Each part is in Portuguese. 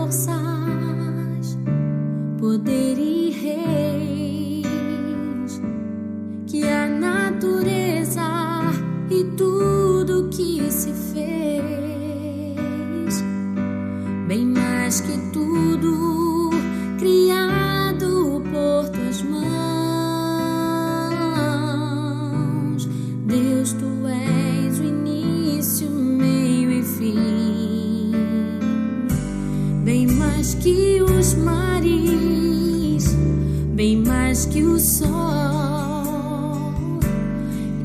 forças, poder e reis, que a natureza e tudo que se fez, bem mais que tudo criado por tuas mãos. Deus, tu és o início, meio e fim, bem mais que os mares, bem mais que o sol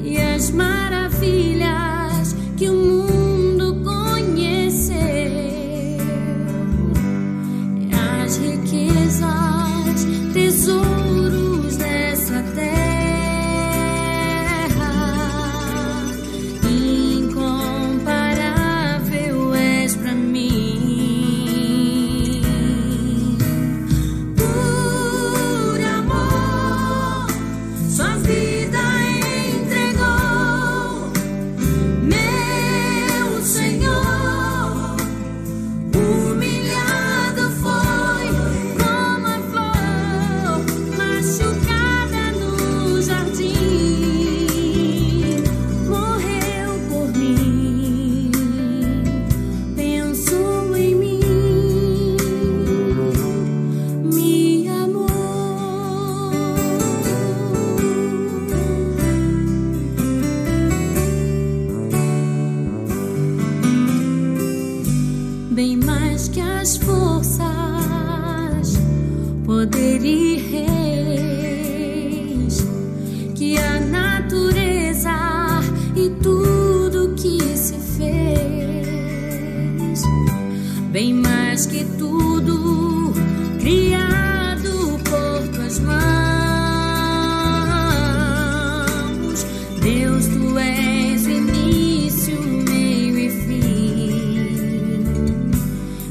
e as maravilhas que o mundo conheceu, as riquezas, tesouros dessa terra, incomparável és pra mim. Por amor, sua vida entregou, meu Senhor. Humilhado foi como a flor machucada no jardim, morreu por mim, pensou em mim, me amou. Bem mais que as forças, poder e reis, que a natureza e tudo que se fez, bem mais que tudo criado por tuas mãos. Deus, tu és o início, meio e fim,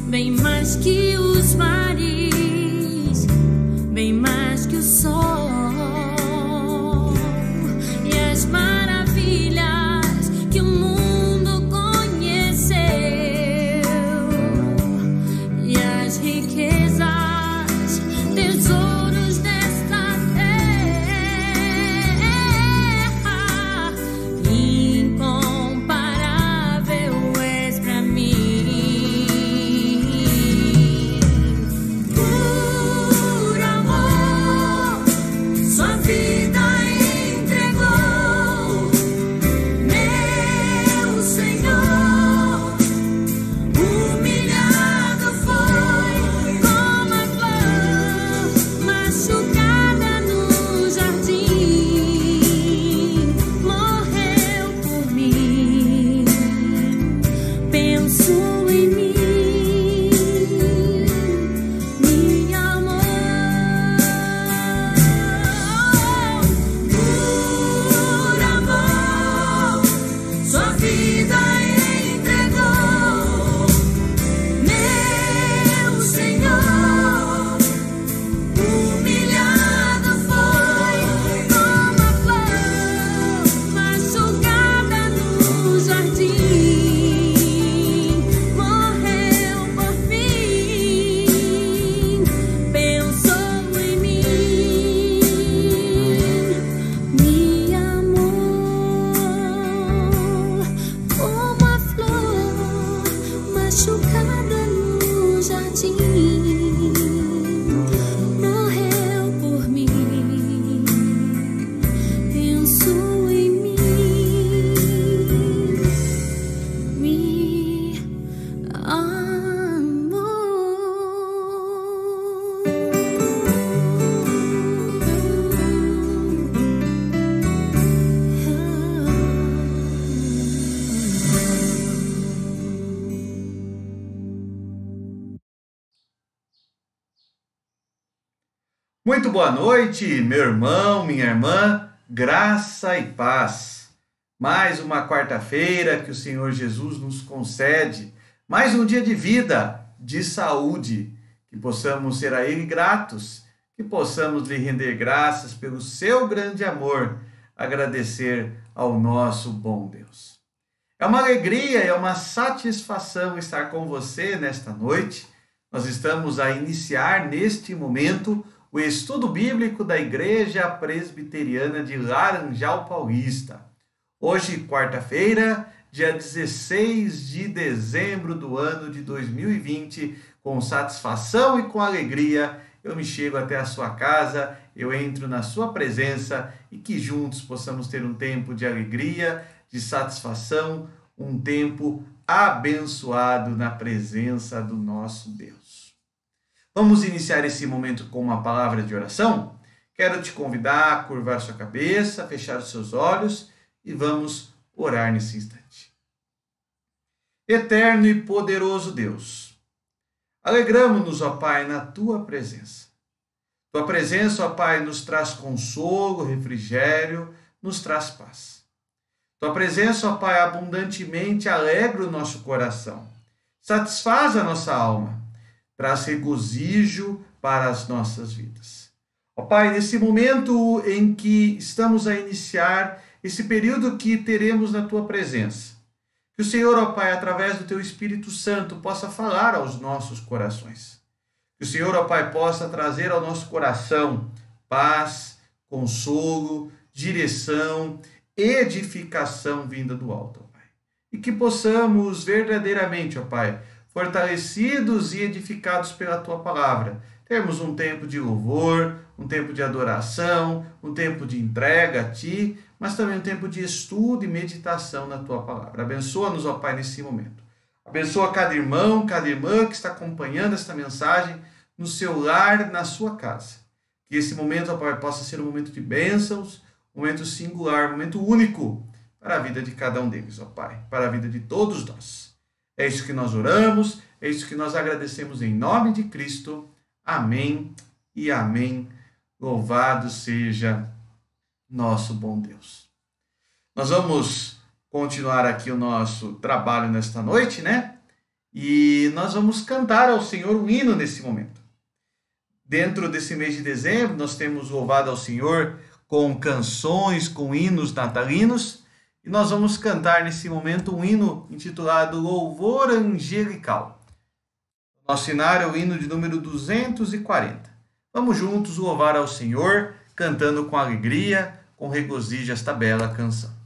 bem mais que os mares, bem mais que o sol e as maravilhas que o mundo conheceu, e as riquezas, tesouros desta terra, incomparável és pra mim. Por amor, sua vida entregou, meu Senhor. Humilhado foi como a flor machucada no jardim, morreu por mim, pensou em mim, me amou. Por amor, sua vida entregou, meu Senhor. Humilhado foi como a flor machucada no jardim, morreu por mim, pensou em mim, me amou. Como a flor machucada no jardim, morreu por mim, pensou em mim, me Muito boa noite, meu irmão, minha irmã, graça e paz. Mais uma quarta-feira que o Senhor Jesus nos concede, mais um dia de vida, de saúde, que possamos ser a Ele gratos, que possamos lhe render graças pelo seu grande amor, agradecer ao nosso bom Deus. É uma alegria, é uma satisfação estar com você nesta noite, Nós estamos a iniciar neste momento o estudo bíblico da Igreja Presbiteriana de Laranjal Paulista. Hoje, quarta-feira, dia 16 de dezembro do ano de 2020, com satisfação e com alegria, eu me chego até a sua casa, eu entro na sua presença e que juntos possamos ter um tempo de alegria, de satisfação, um tempo abençoado na presença do nosso Deus. Vamos iniciar esse momento com uma palavra de oração? Quero te convidar a curvar sua cabeça, fechar os seus olhos e vamos orar nesse instante. Eterno e poderoso Deus, alegramo-nos, ó Pai, na Tua presença. Tua presença, ó Pai, nos traz consolo, refrigério, nos traz paz. Tua presença, ó Pai, abundantemente alegra o nosso coração, satisfaz a nossa alma, traz regozijo para as nossas vidas. Ó Pai, nesse momento em que estamos a iniciar esse período que teremos na Tua presença, que o Senhor, ó Pai, através do Teu Espírito Santo, possa falar aos nossos corações. Que o Senhor, ó Pai, possa trazer ao nosso coração paz, consolo, direção, edificação vinda do alto, ó Pai. E que possamos verdadeiramente, ó Pai, fortalecidos e edificados pela Tua palavra, termos um tempo de louvor, um tempo de adoração, um tempo de entrega a Ti, mas também um tempo de estudo e meditação na Tua palavra. Abençoa-nos, ó Pai, nesse momento. Abençoa cada irmão, cada irmã que está acompanhando esta mensagem no seu lar, na sua casa. Que esse momento, ó Pai, possa ser um momento de bênçãos, um momento singular, um momento único para a vida de cada um deles, ó Pai, para a vida de todos nós. É isso que nós oramos, é isso que nós agradecemos em nome de Cristo. Amém e amém. Louvado seja nosso bom Deus. Nós vamos continuar aqui o nosso trabalho nesta noite, né? E nós vamos cantar ao Senhor um hino nesse momento. Dentro desse mês de dezembro, nós temos louvado ao Senhor com canções, com hinos natalinos, e nós vamos cantar nesse momento um hino intitulado Louvor Angelical. Nosso cenário é o hino de número 240. Vamos juntos louvar ao Senhor, cantando com alegria, com regozijo esta bela canção.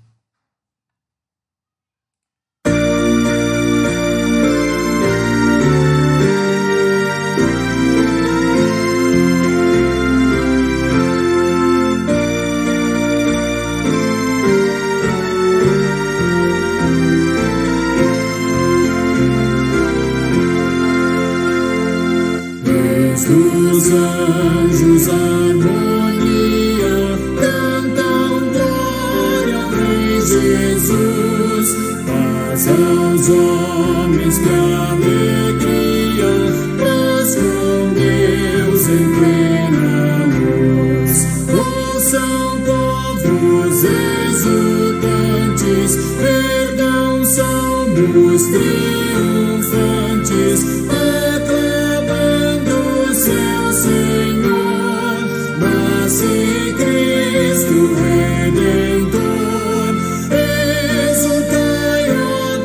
Os anjos harmonia cantam glória ao Rei Jesus, paz aos homens que alegria, paz com Deus em plena luz. Ouçam povos exultantes, ergam salmos triunfantes, seu Senhor, nasce Cristo Redentor. Exultai, ó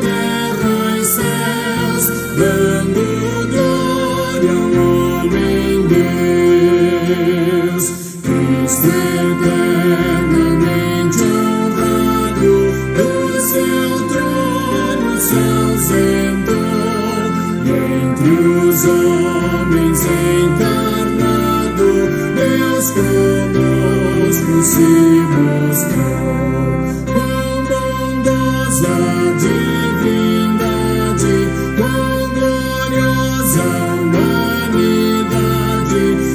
terra e céus, dando glória ao homem Deus. Cristo eternamente honrado, do seu trono se ausentou, e entre os homens encarnado, Deus conosco se mostrou. Quão bondosa divindade, quão gloriosa humanidade,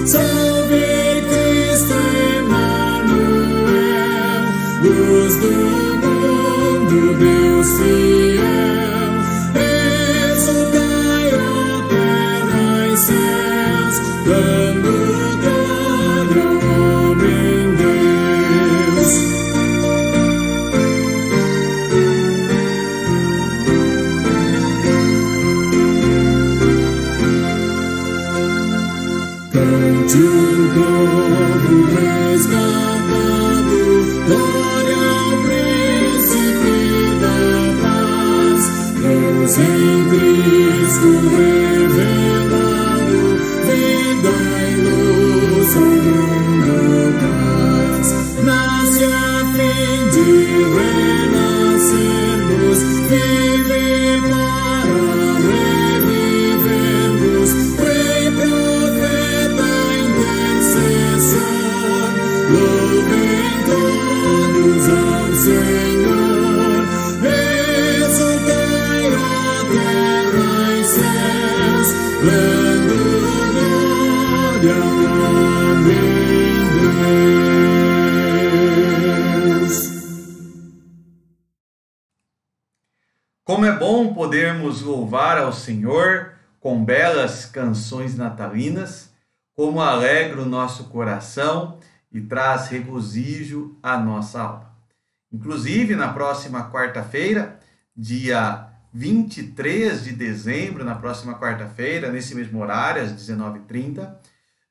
salve Cristo Emmanuel, luz do mundo, Deus fiel. Exultai, ó terra e céus, dando glória ao homem Deus. Cante um povo resgatado, glória ao príncipe da paz, Deus em Cristo revelado. Como é bom podermos louvar ao Senhor com belas canções natalinas, como alegra o nosso coração e traz regozijo à nossa alma. Inclusive, na próxima quarta-feira, dia 23 de dezembro, na próxima quarta-feira, nesse mesmo horário, às 19h30,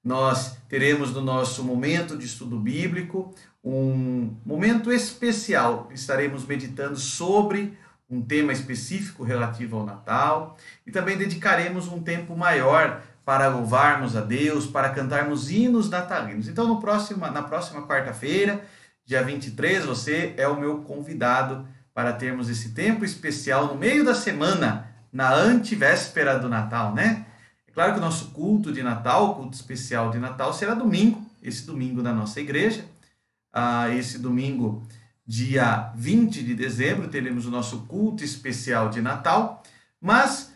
nós teremos no nosso momento de estudo bíblico um momento especial. Estaremos meditando sobre um tema específico relativo ao Natal e também dedicaremos um tempo maior para louvarmos a Deus, para cantarmos hinos natalinos. Então, na próxima quarta-feira, dia 23, você é o meu convidado para termos esse tempo especial no meio da semana, na antevéspera do Natal, né? É claro que o nosso culto de Natal, o culto especial de Natal, será domingo, esse domingo na nossa igreja. Esse domingo, dia 20 de dezembro, teremos o nosso culto especial de Natal, mas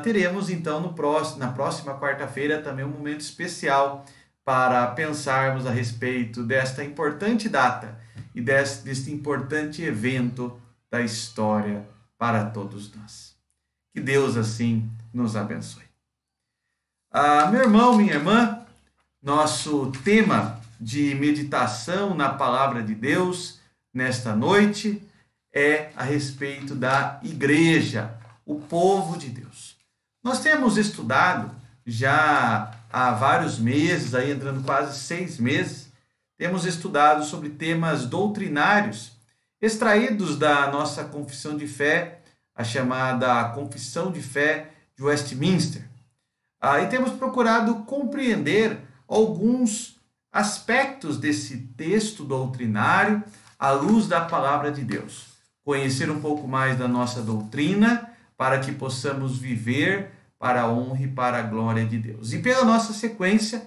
teremos então na próxima quarta-feira também um momento especial para pensarmos a respeito desta importante data e deste importante evento da história para todos nós. Que Deus assim nos abençoe. Meu irmão, minha irmã, nosso tema de meditação na palavra de Deus nesta noite é a respeito da igreja, o povo de Deus. Nós temos estudado já há vários meses, aí entrando quase 6 meses, temos estudado sobre temas doutrinários extraídos da nossa confissão de fé, a chamada Confissão de Fé de Westminster. E temos procurado compreender alguns aspectos desse texto doutrinário à luz da palavra de Deus. Conhecer um pouco mais da nossa doutrina para que possamos viver para a honra e para a glória de Deus. E pela nossa sequência,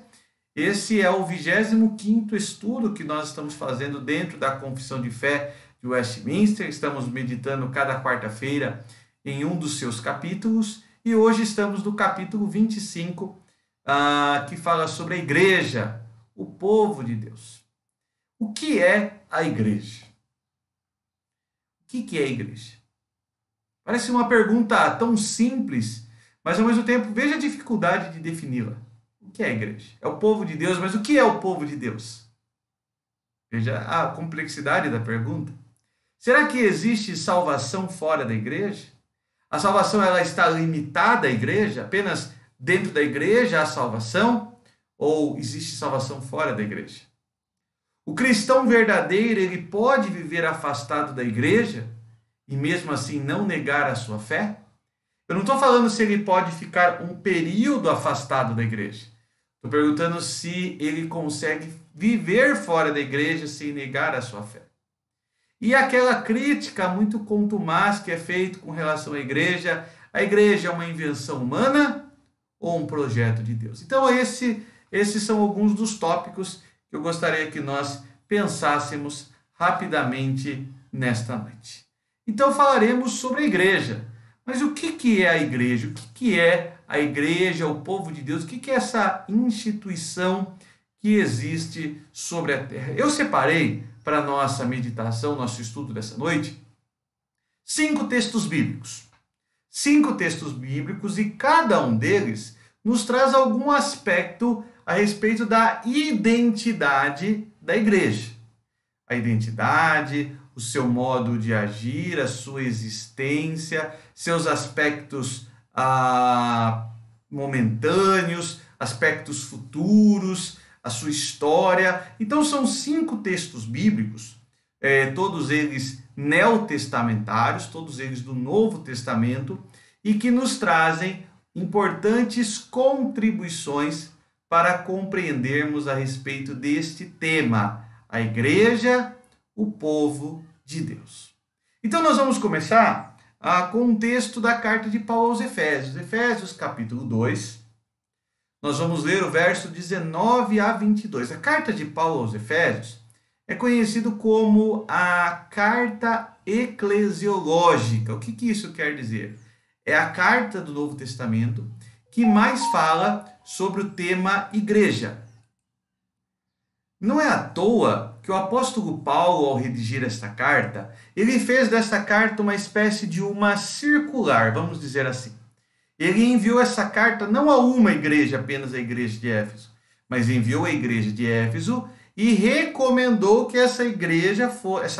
esse é o 25º estudo que nós estamos fazendo dentro da Confissão de Fé de Westminster. Estamos meditando cada quarta-feira em um dos seus capítulos e hoje estamos no capítulo 25, que fala sobre a igreja, o povo de Deus. O que é a igreja? O que é a igreja? Parece uma pergunta tão simples, mas ao mesmo tempo veja a dificuldade de defini-la. O que é a igreja? É o povo de Deus, mas o que é o povo de Deus? Veja a complexidade da pergunta. Será que existe salvação fora da igreja? A salvação ela está limitada à igreja? Apenas dentro da igreja há salvação? Ou existe salvação fora da igreja? O cristão verdadeiro, ele pode viver afastado da igreja e mesmo assim não negar a sua fé? Eu não estou falando se ele pode ficar um período afastado da igreja. Estou perguntando se ele consegue viver fora da igreja sem negar a sua fé. E aquela crítica muito contumaz que é feita com relação à igreja, a igreja é uma invenção humana ou um projeto de Deus? Então esses são alguns dos tópicos que eu gostaria que nós pensássemos rapidamente nesta noite. Então falaremos sobre a igreja. Mas o que é a igreja? O que é a igreja, o povo de Deus? O que é essa instituição que existe sobre a terra? Eu separei para a nossa meditação, nosso estudo dessa noite, 5 textos bíblicos. 5 textos bíblicos e cada um deles nos traz algum aspecto a respeito da identidade da igreja. A identidade, o seu modo de agir, a sua existência, seus aspectos momentâneos, aspectos futuros, a sua história. Então são 5 textos bíblicos, todos eles neotestamentários, todos eles do Novo Testamento, e que nos trazem importantes contribuições para compreendermos a respeito deste tema, a igreja, o povo de Deus. Então nós vamos começar com um texto da carta de Paulo aos Efésios, Efésios capítulo 2. Nós vamos ler o verso 19 a 22. A carta de Paulo aos Efésios é conhecido como a carta eclesiológica. O que isso quer dizer? É a carta do Novo Testamento que mais fala sobre o tema igreja. Não é à toa que o apóstolo Paulo, ao redigir esta carta, ele fez desta carta uma espécie de uma circular, vamos dizer assim. Ele enviou essa carta não a uma igreja, apenas a igreja de Éfeso, mas enviou a igreja de Éfeso e recomendou que essa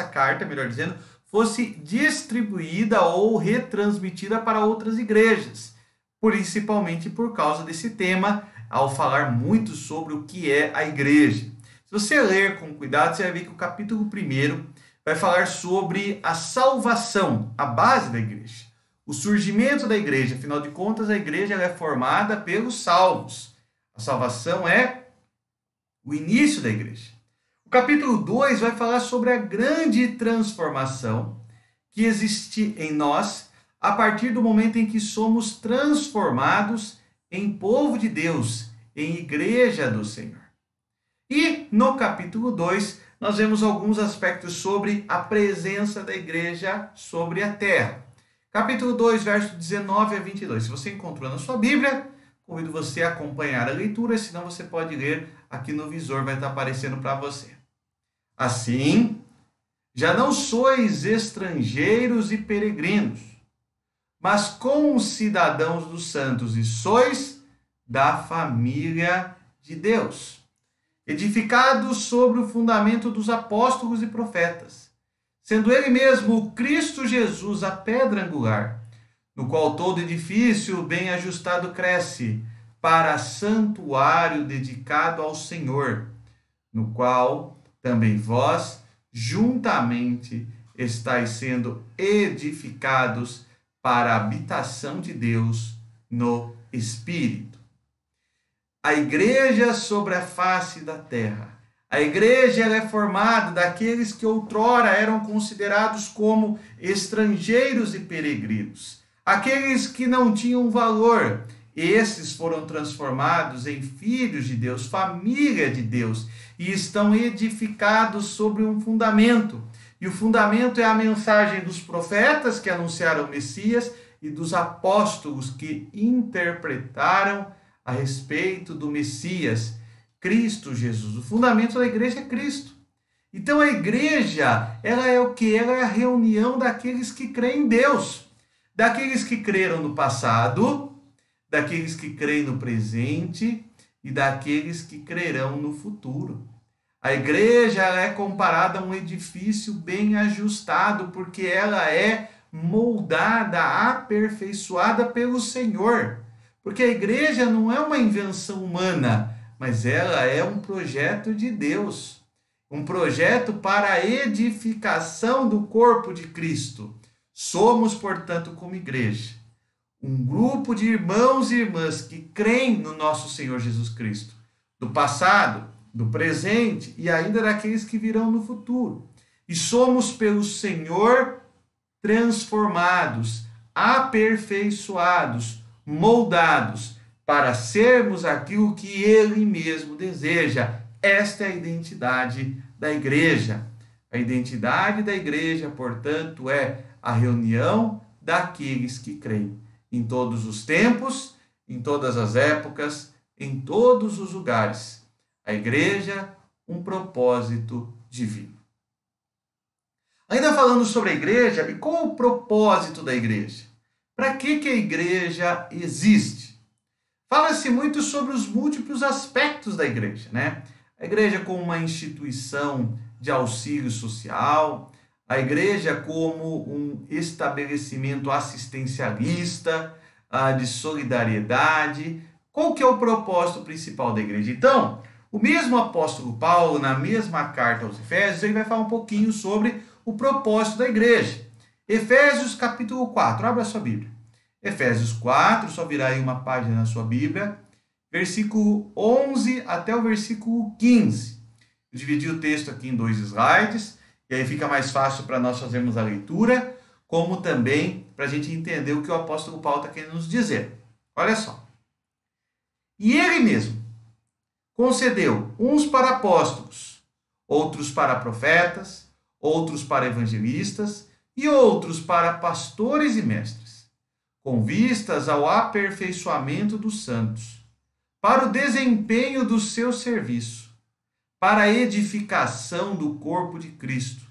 carta, melhor dizendo, fosse distribuída ou retransmitida para outras igrejas, principalmente por causa desse tema, ao falar muito sobre o que é a igreja. Se você ler com cuidado, você vai ver que o capítulo 1 vai falar sobre a salvação, a base da igreja, o surgimento da igreja. Afinal de contas, a igreja é formada pelos salvos. A salvação é o início da igreja. O capítulo 2 vai falar sobre a grande transformação que existe em nós a partir do momento em que somos transformados em povo de Deus, em igreja do Senhor. E no capítulo 2, nós vemos alguns aspectos sobre a presença da igreja sobre a terra. Capítulo 2, verso 19 a 22. Se você encontrou na sua Bíblia, convido você a acompanhar a leitura, senão você pode ler aqui no visor, vai estar aparecendo para você. Assim, já não sois estrangeiros e peregrinos, mas concidadãos dos santos, e sois da família de Deus, edificados sobre o fundamento dos apóstolos e profetas, sendo ele mesmo o Cristo Jesus a pedra angular, no qual todo edifício bem ajustado cresce, para santuário dedicado ao Senhor, no qual também vós, juntamente, estáis sendo edificados para a habitação de Deus no Espírito. A igreja sobre a face da terra. A igreja ela é formada daqueles que outrora eram considerados como estrangeiros e peregrinos. Aqueles que não tinham valor. Esses foram transformados em filhos de Deus, família de Deus, e estão edificados sobre um fundamento. E o fundamento é a mensagem dos profetas que anunciaram o Messias e dos apóstolos que interpretaram a respeito do Messias, Cristo Jesus. O fundamento da igreja é Cristo. Então a igreja, ela é o quê? Ela é a reunião daqueles que creem em Deus. Daqueles que creram no passado, daqueles que creem no presente e daqueles que crerão no futuro. A igreja ela é comparada a um edifício bem ajustado, porque ela é moldada, aperfeiçoada pelo Senhor. Porque a igreja não é uma invenção humana, mas ela é um projeto de Deus. Um projeto para a edificação do corpo de Cristo. Somos, portanto, como igreja, um grupo de irmãos e irmãs que creem no nosso Senhor Jesus Cristo, do passado, do presente e ainda daqueles que virão no futuro. E somos pelo Senhor transformados, aperfeiçoados, moldados para sermos aquilo que Ele mesmo deseja. Esta é a identidade da igreja. A identidade da igreja, portanto, é a reunião daqueles que creem em todos os tempos, em todas as épocas, em todos os lugares. A igreja, um propósito divino. Ainda falando sobre a igreja, e qual o propósito da igreja? Para que a igreja existe? Fala-se muito sobre os múltiplos aspectos da igreja, né? A igreja como uma instituição de auxílio social, a igreja como um estabelecimento assistencialista, de solidariedade. Qual que é o propósito principal da igreja? Então, o mesmo apóstolo Paulo, na mesma carta aos Efésios, ele vai falar um pouquinho sobre o propósito da igreja. Efésios capítulo 4, abra a sua Bíblia. Efésios 4, só virar aí uma página na sua Bíblia, versículo 11 até o versículo 15. Eu dividi o texto aqui em 2 slides, e aí fica mais fácil para nós fazermos a leitura, como também para a gente entender o que o apóstolo Paulo está querendo nos dizer. Olha só. E ele mesmo concedeu uns para apóstolos, outros para profetas, outros para evangelistas e outros para pastores e mestres, com vistas ao aperfeiçoamento dos santos, para o desempenho do seu serviço, para a edificação do corpo de Cristo,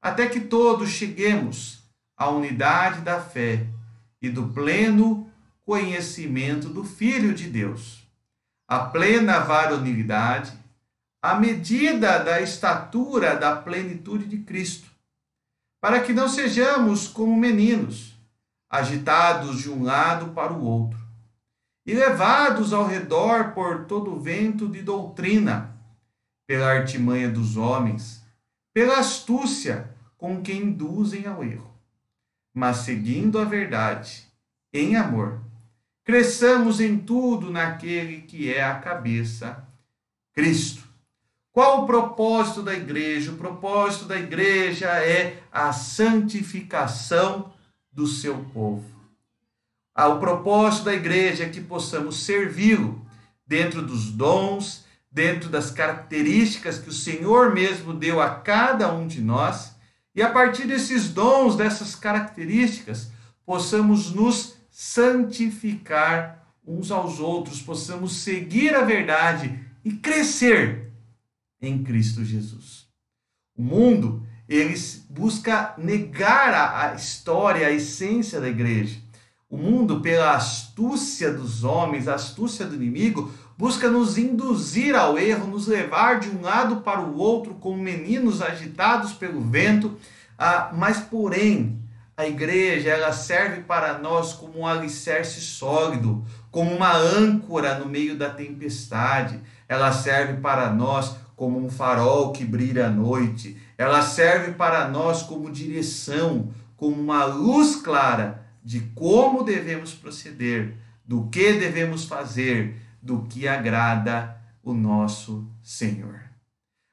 até que todos cheguemos à unidade da fé e do pleno conhecimento do Filho de Deus, à plena varonilidade, à medida da estatura da plenitude de Cristo, para que não sejamos como meninos, agitados de um lado para o outro, e levados ao redor por todo vento de doutrina, pela artimanha dos homens, pela astúcia com que induzem ao erro, mas seguindo a verdade, em amor, cresçamos em tudo naquele que é a cabeça, Cristo. Qual o propósito da igreja? O propósito da igreja é a santificação do seu povo. O propósito da igreja é que possamos servi-lo dentro dos dons, dentro das características que o Senhor mesmo deu a cada um de nós, e a partir desses dons, dessas características, possamos nos santificar uns aos outros, possamos seguir a verdade e crescer em Cristo Jesus. O mundo, ele busca negar a história, a essência da igreja. O mundo, pela astúcia dos homens, a astúcia do inimigo, busca nos induzir ao erro, nos levar de um lado para o outro como meninos agitados pelo vento. Mas, porém, a igreja, ela serve para nós como um alicerce sólido, como uma âncora no meio da tempestade. Ela serve para nós como um farol que brilha à noite. Ela serve para nós como direção, como uma luz clara de como devemos proceder, do que devemos fazer, do que agrada o nosso Senhor.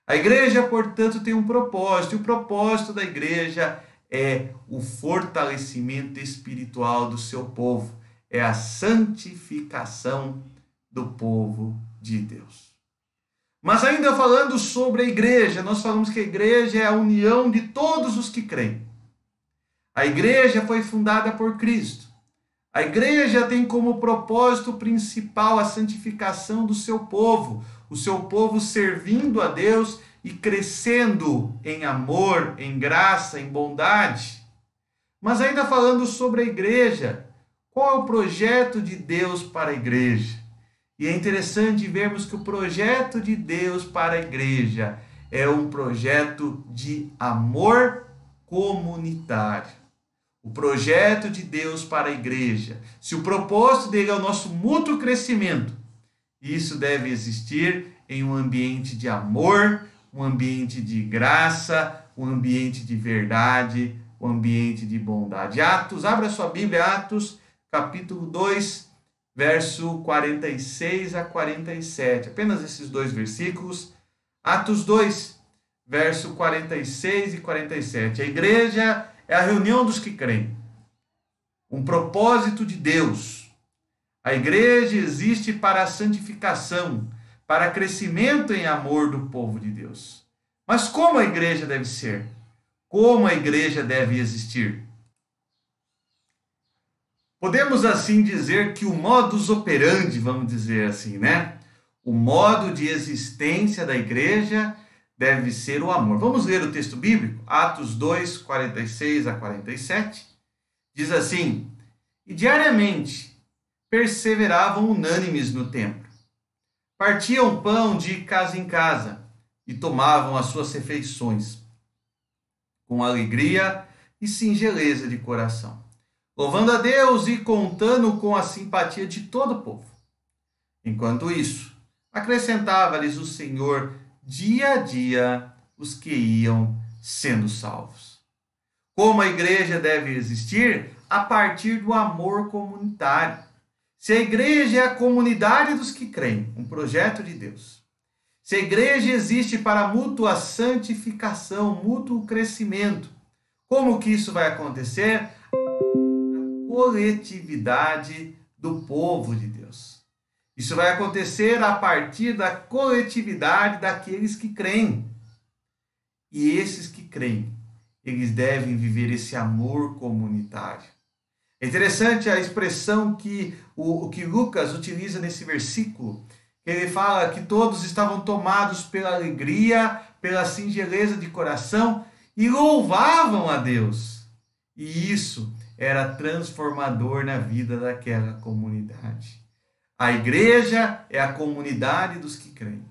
A igreja, portanto, tem um propósito, e o propósito da igreja é o fortalecimento espiritual do seu povo, é a santificação do povo de Deus. Mas ainda falando sobre a igreja, nós falamos que a igreja é a união de todos os que creem. A igreja foi fundada por Cristo. A igreja tem como propósito principal a santificação do seu povo, o seu povo servindo a Deus e crescendo em amor, em graça, em bondade. Mas ainda falando sobre a igreja, qual é o projeto de Deus para a igreja? E é interessante vermos que o projeto de Deus para a igreja é um projeto de amor comunitário. O projeto de Deus para a igreja, se o propósito dele é o nosso mútuo crescimento, isso deve existir em um ambiente de amor, um ambiente de graça, um ambiente de verdade, um ambiente de bondade. Atos, abra sua Bíblia, Atos, capítulo 2, verso 46 a 47. Apenas esses dois versículos. Atos 2, verso 46 e 47. A igreja é a reunião dos que creem. Um propósito de Deus. A igreja existe para a santificação, para crescimento em amor do povo de Deus. Mas como a igreja deve ser? Como a igreja deve existir? Podemos assim dizer que o modus operandi, vamos dizer assim, né? O modo de existência da igreja deve ser o amor. Vamos ler o texto bíblico? Atos 2, 46 a 47. Diz assim: E diariamente perseveravam unânimes no templo. Partiam pão de casa em casa e tomavam as suas refeições com alegria e singeleza de coração, louvando a Deus e contando com a simpatia de todo o povo. Enquanto isso, acrescentava-lhes o Senhor dia a dia os que iam sendo salvos. Como a igreja deve existir? A partir do amor comunitário. Se a igreja é a comunidade dos que creem, um projeto de Deus. Se a igreja existe para mútua santificação, mútuo crescimento, como que isso vai acontecer? A coletividade do povo de Deus. Isso vai acontecer a partir da coletividade daqueles que creem. E esses que creem, eles devem viver esse amor comunitário. É interessante a expressão que que Lucas utiliza nesse versículo. Ele fala que todos estavam tomados pela alegria, pela singeleza de coração e louvavam a Deus. E isso era transformador na vida daquela comunidade. A igreja é a comunidade dos que creem.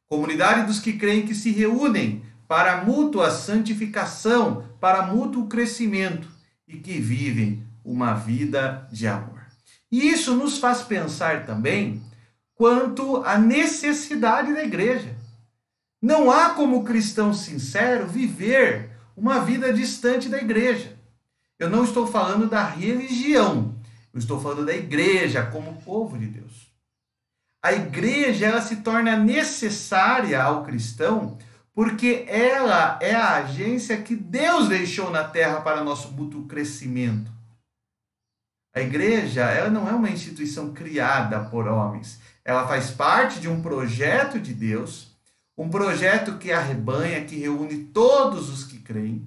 Comunidade dos que creem que se reúnem para mútua santificação, para mútuo crescimento e que vivem uma vida de amor. E isso nos faz pensar também quanto à necessidade da igreja. Não há como cristão sincero viver uma vida distante da igreja. Eu não estou falando da religião, eu estou falando da igreja como povo de Deus. A igreja, ela se torna necessária ao cristão porque ela é a agência que Deus deixou na terra para nosso mútuo crescimento. A igreja, ela não é uma instituição criada por homens. Ela faz parte de um projeto de Deus, um projeto que arrebanha, que reúne todos os que creem.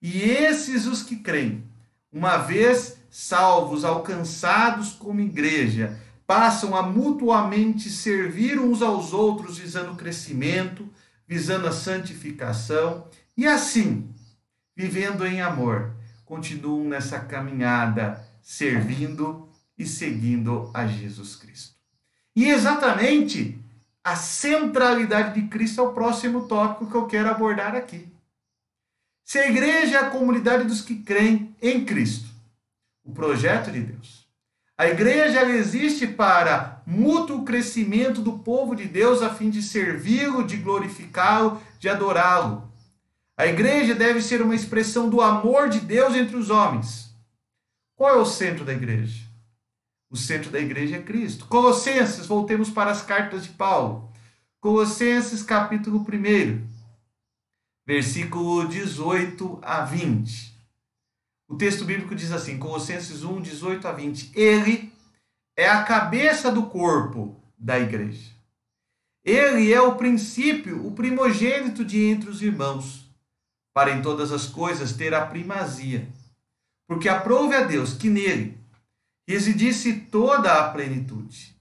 E esses os que creem, uma vez salvos, alcançados como igreja, passam a mutuamente servir uns aos outros, visando o crescimento, visando a santificação, e assim, vivendo em amor, continuam nessa caminhada, servindo e seguindo a Jesus Cristo. E exatamente a centralidade de Cristo é o próximo tópico que eu quero abordar aqui. Se a igreja é a comunidade dos que creem em Cristo, o projeto de Deus, a igreja ela existe para mútuo crescimento do povo de Deus a fim de servi-lo, de glorificá-lo, de adorá-lo. A igreja deve ser uma expressão do amor de Deus entre os homens. Qual é o centro da igreja? O centro da igreja é Cristo. Colossenses, voltemos para as cartas de Paulo. Colossenses capítulo 1, versículo 18 a 20. O texto bíblico diz assim, Colossenses 1, 18 a 20. Ele é a cabeça do corpo da igreja. Ele é o princípio, o primogênito de entre os irmãos, para em todas as coisas ter a primazia. Porque aprove a Deus que nele residisse toda a plenitude,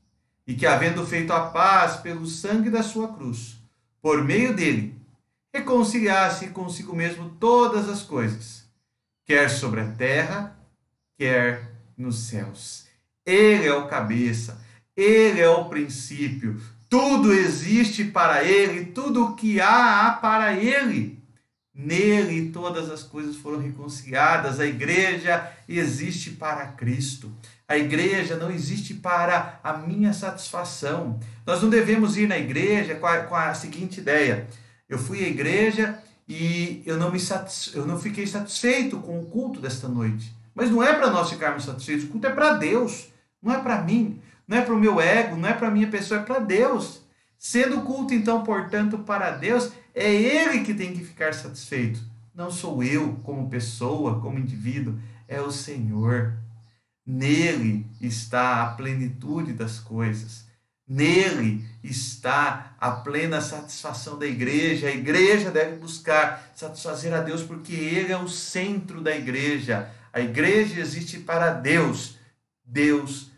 e que, havendo feito a paz pelo sangue da sua cruz, por meio dele, reconciliasse consigo mesmo todas as coisas, quer sobre a terra, quer nos céus. Ele é o cabeça, ele é o princípio, tudo existe para ele, tudo o que há para ele. Nele todas as coisas foram reconciliadas. A igreja existe para Cristo. A igreja não existe para a minha satisfação. Nós não devemos ir na igreja com a seguinte ideia: eu fui à igreja e eu não fiquei satisfeito com o culto desta noite. Mas não é para nós ficarmos satisfeitos. O culto é para Deus, não é para mim, não é para o meu ego, não é para a minha pessoa, é para Deus. Sendo o culto, então, portanto, para Deus, é Ele que tem que ficar satisfeito. Não sou eu, como pessoa, como indivíduo, é o Senhor. Nele está a plenitude das coisas. Nele está a plena satisfação da igreja. A igreja deve buscar satisfazer a Deus, porque Ele é o centro da igreja. A igreja existe para Deus. Deus,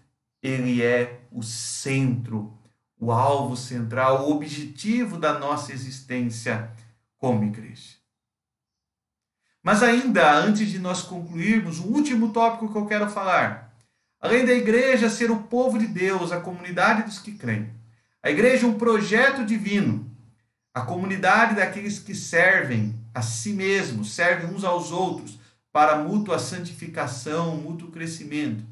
Ele é o centro, o alvo central, o objetivo da nossa existência como igreja. Mas ainda, antes de nós concluirmos, o último tópico que eu quero falar. Além da igreja ser o povo de Deus, a comunidade dos que creem, a igreja é um projeto divino, a comunidade daqueles que servem a si mesmos, servem uns aos outros para mútua santificação, mútuo crescimento.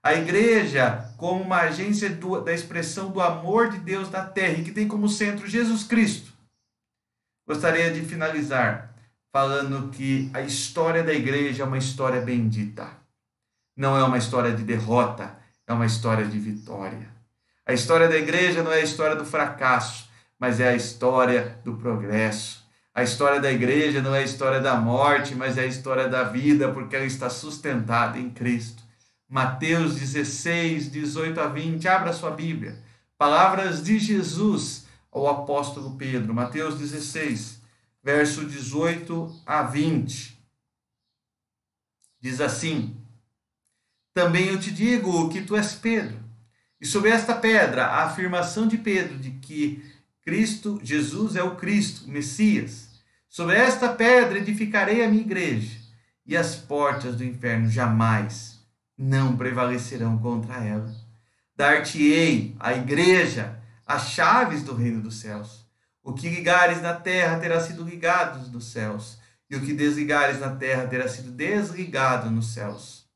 A igreja como uma agência da expressão do amor de Deus na terra e que tem como centro Jesus Cristo. Gostaria de finalizar falando que a história da igreja é uma história bendita. Não é uma história de derrota, é uma história de vitória. A história da igreja não é a história do fracasso, mas é a história do progresso. A história da igreja não é a história da morte, mas é a história da vida, porque ela está sustentada em Cristo. Mateus 16, 18 a 20, abra sua Bíblia. Palavras de Jesus ao apóstolo Pedro. Mateus 16, verso 18 a 20. Diz assim: Também eu te digo que tu és Pedro, e sobre esta pedra, a afirmação de Pedro de que Cristo, Jesus é o Cristo, o Messias. Sobre esta pedra edificarei a minha igreja, e as portas do inferno jamais não prevalecerão contra ela. Dar-te-ei, a igreja, as chaves do reino dos céus. O que ligares na terra terá sido ligado nos céus, e o que desligares na terra terá sido desligado nos céus.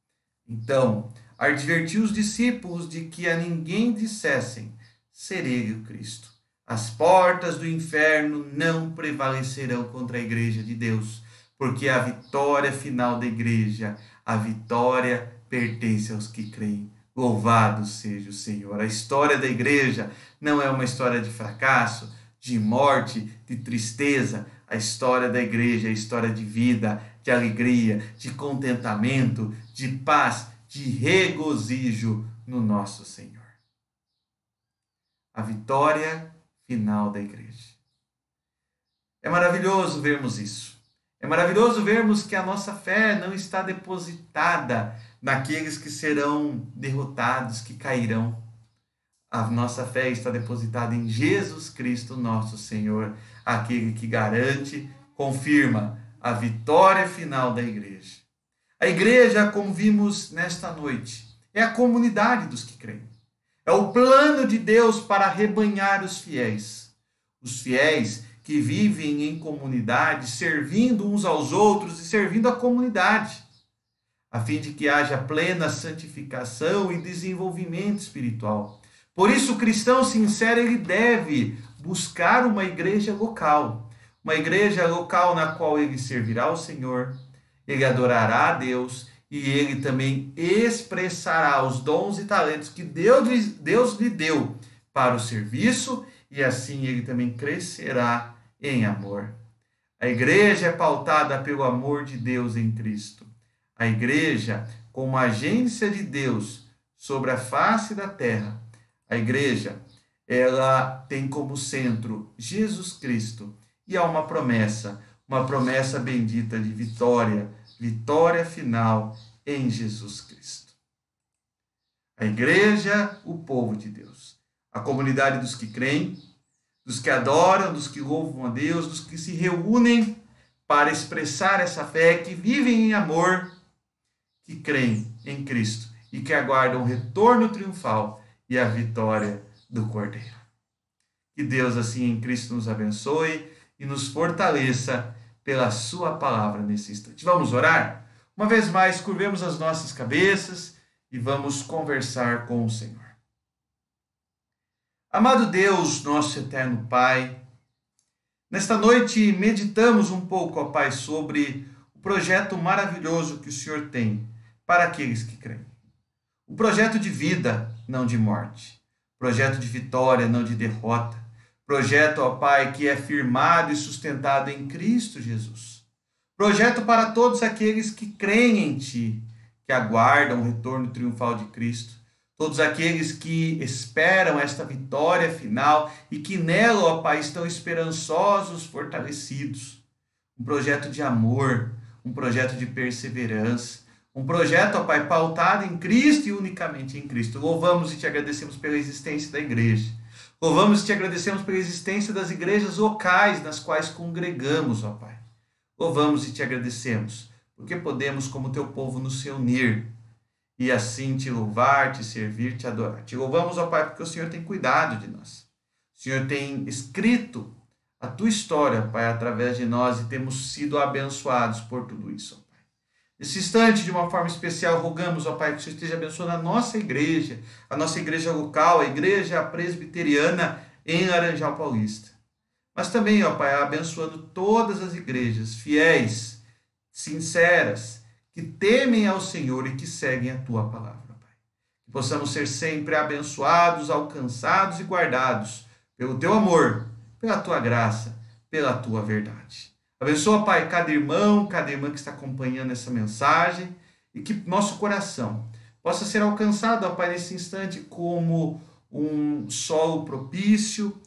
Então, advertiu os discípulos de que a ninguém dissessem ser ele o Cristo. As portas do inferno não prevalecerão contra a igreja de Deus, porque a vitória final da igreja, a vitória pertence aos que creem. Louvado seja o Senhor. A história da igreja não é uma história de fracasso, de morte, de tristeza. A história da igreja é a história de vida, de alegria, de contentamento, de paz, de regozijo no nosso Senhor. A vitória final da igreja. É maravilhoso vermos isso. É maravilhoso vermos que a nossa fé não está depositada naqueles que serão derrotados, que cairão. A nossa fé está depositada em Jesus Cristo, nosso Senhor, aquele que garante, confirma a vitória final da igreja. A igreja, como vimos nesta noite, é a comunidade dos que creem. É o plano de Deus para arrebanhar os fiéis. Os fiéis que vivem em comunidade, servindo uns aos outros e servindo a comunidade, a fim de que haja plena santificação e desenvolvimento espiritual. Por isso, o cristão sincero, ele deve buscar uma igreja local na qual ele servirá ao Senhor, ele adorará a Deus e ele também expressará os dons e talentos que Deus lhe deu para o serviço, e assim ele também crescerá em amor. A igreja é pautada pelo amor de Deus em Cristo. A igreja, como agência de Deus sobre a face da terra, a igreja, ela tem como centro Jesus Cristo, e há uma promessa bendita de vitória final em Jesus Cristo. A igreja, o povo de Deus, a comunidade dos que creem, dos que adoram, dos que louvam a Deus, dos que se reúnem para expressar essa fé, que vivem em amor, que creem em Cristo e que aguardam o retorno triunfal e a vitória do Cordeiro. Que Deus assim em Cristo nos abençoe e nos fortaleça pela sua palavra nesse instante. Vamos orar? Uma vez mais, curvemos as nossas cabeças e vamos conversar com o Senhor. Amado Deus, nosso eterno Pai, nesta noite meditamos um pouco, ó Pai, sobre o projeto maravilhoso que o Senhor tem para aqueles que creem. O projeto de vida, não de morte. Projeto de vitória, não de derrota. Projeto, ó Pai, que é firmado e sustentado em Cristo Jesus. Projeto para todos aqueles que creem em Ti, que aguardam o retorno triunfal de Cristo. Todos aqueles que esperam esta vitória final e que nela, ó Pai, estão esperançosos, fortalecidos. Um projeto de amor, um projeto de perseverança, um projeto, ó Pai, pautado em Cristo e unicamente em Cristo. Louvamos e Te agradecemos pela existência da igreja. Louvamos e Te agradecemos pela existência das igrejas locais nas quais congregamos, ó Pai. Louvamos e Te agradecemos, porque podemos, como Teu povo, nos reunir e assim Te louvar, Te servir, Te adorar. Te louvamos, ó Pai, porque o Senhor tem cuidado de nós. O Senhor tem escrito a Tua história, Pai, através de nós, e temos sido abençoados por tudo isso, ó Pai. Nesse instante, de uma forma especial, rogamos, ó Pai, que o Senhor esteja abençoando a nossa igreja local, a igreja presbiteriana em Laranjal Paulista. Mas também, ó Pai, abençoando todas as igrejas fiéis, sinceras, que temem ao Senhor e que seguem a Tua palavra, Pai. Que possamos ser sempre abençoados, alcançados e guardados pelo Teu amor, pela Tua graça, pela Tua verdade. Abençoa, Pai, cada irmão, cada irmã que está acompanhando essa mensagem e que nosso coração possa ser alcançado, ó Pai, nesse instante como um solo propício,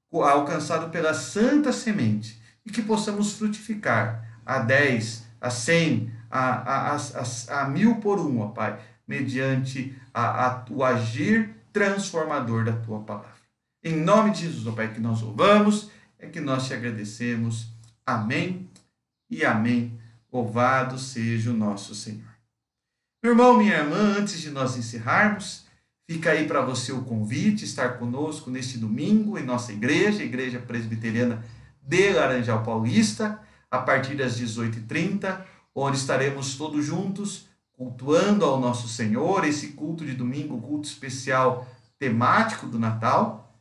alcançado pela santa semente, e que possamos frutificar a 10, a 100, a 1000 por um, ó Pai, mediante o agir transformador da tua palavra. Em nome de Jesus, ó Pai, que nós louvamos, é que nós te agradecemos. Amém e amém. Louvado seja o nosso Senhor. Meu irmão, minha irmã, antes de nós encerrarmos, fica aí para você o convite, estar conosco neste domingo em nossa igreja, Igreja Presbiteriana de Laranjal Paulista, a partir das 18h30, onde estaremos todos juntos cultuando ao nosso Senhor, esse culto de domingo, culto especial temático do Natal.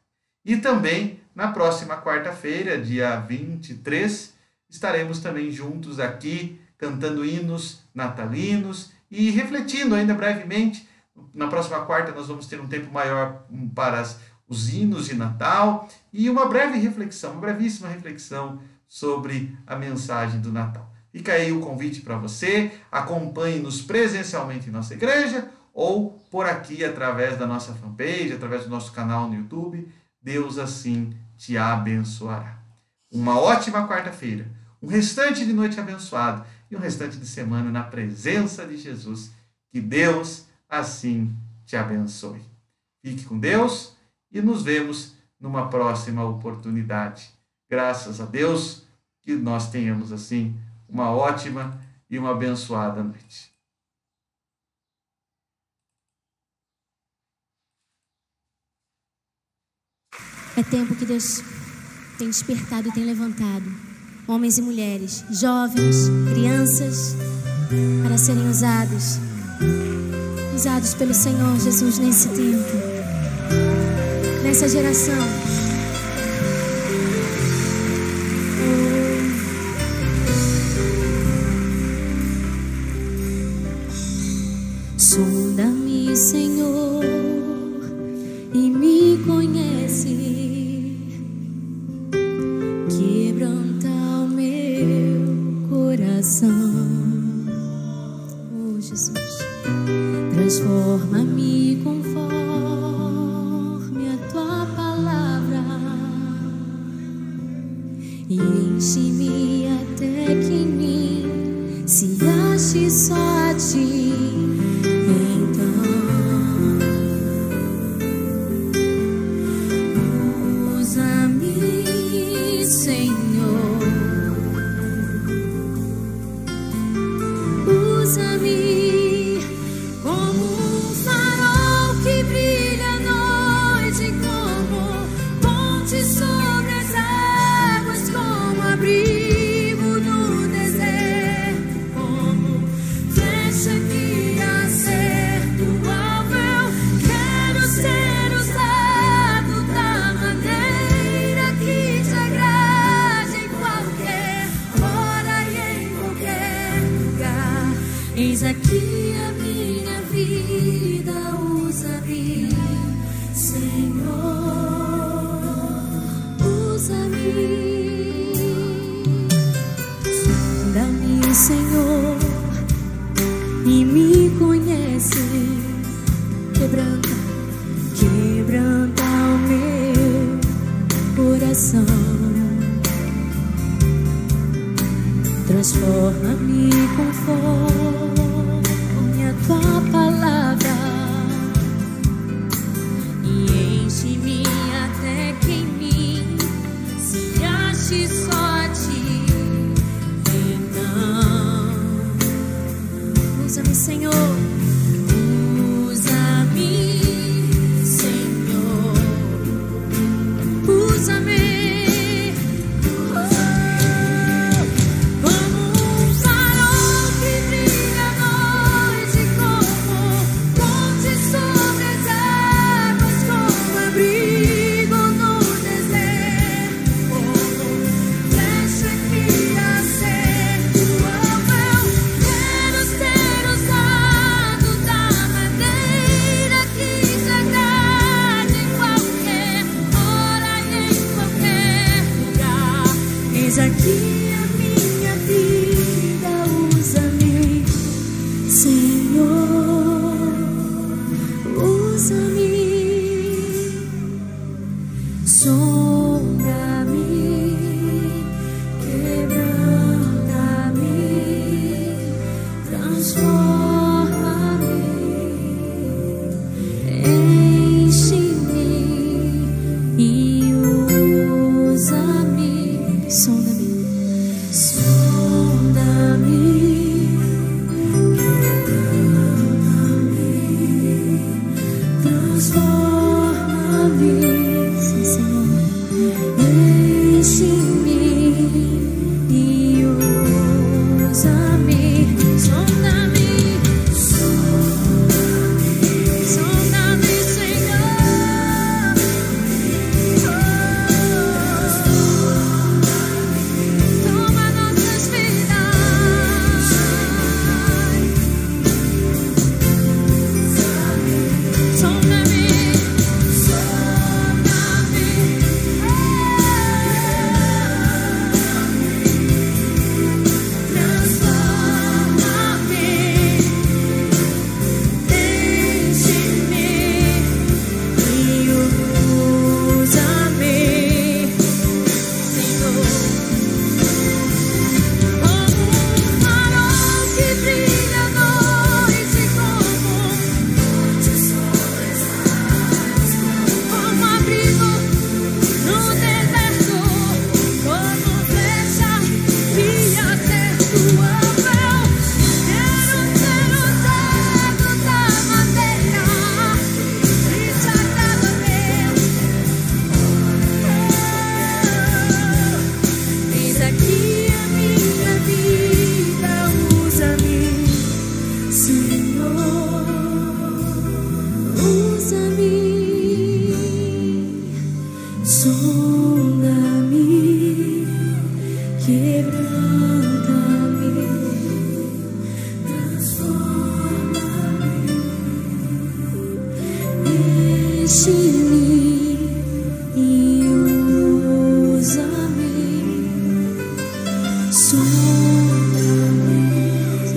E também na próxima quarta-feira, dia 23, estaremos também juntos aqui, cantando hinos natalinos e refletindo ainda brevemente. Na próxima quarta nós vamos ter um tempo maior para os hinos de Natal e uma breve reflexão, uma brevíssima reflexão sobre a mensagem do Natal. Fica aí o convite para você, acompanhe-nos presencialmente em nossa igreja ou por aqui através da nossa fanpage, através do nosso canal no YouTube. Deus assim te abençoará. Uma ótima quarta-feira, um restante de noite abençoado e um restante de semana na presença de Jesus. Que Deus assim te abençoe. Fique com Deus e nos vemos numa próxima oportunidade. Graças a Deus, que nós tenhamos assim uma ótima e uma abençoada noite. É tempo que Deus tem despertado e tem levantado homens e mulheres, jovens, crianças, para serem usados pelo Senhor Jesus nesse tempo, nessa geração. Sonda-me, Senhor, e me conhece, quebranta o meu coração. Oh, Jesus, transforma-me conforme a tua palavra e enche-me até que em mim se ache só a ti. Usa-me como um farol que brilha à noite, como ponte sobre as águas, como abrigo no deserto, como flecha que acerta o alvo. Eu quero ser usado da maneira que te agrade, em qualquer hora e em qualquer lugar. Eis aqui a minha vida, usa-me, Senhor, usa-me. Sonda-me, Senhor, e me conhece, quebranta o meu coração. Transforma-me conforme a tua palavra e enche-me até que em mim se ache só a ti. Então, usa-me, Senhor. Usa-me, Senhor. Usa-me. Eis aqui a minha vida, usa-me, Senhor, usa-me. Sonda-me, quebranta-me, transforma-me.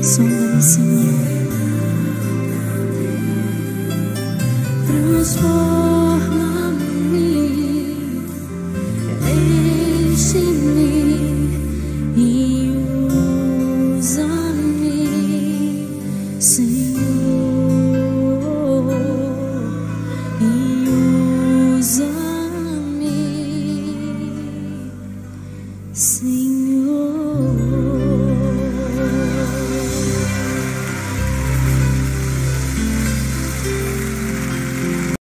Sonda-me, Senhor. Transforma-me, enche-me e usa-me, Senhor.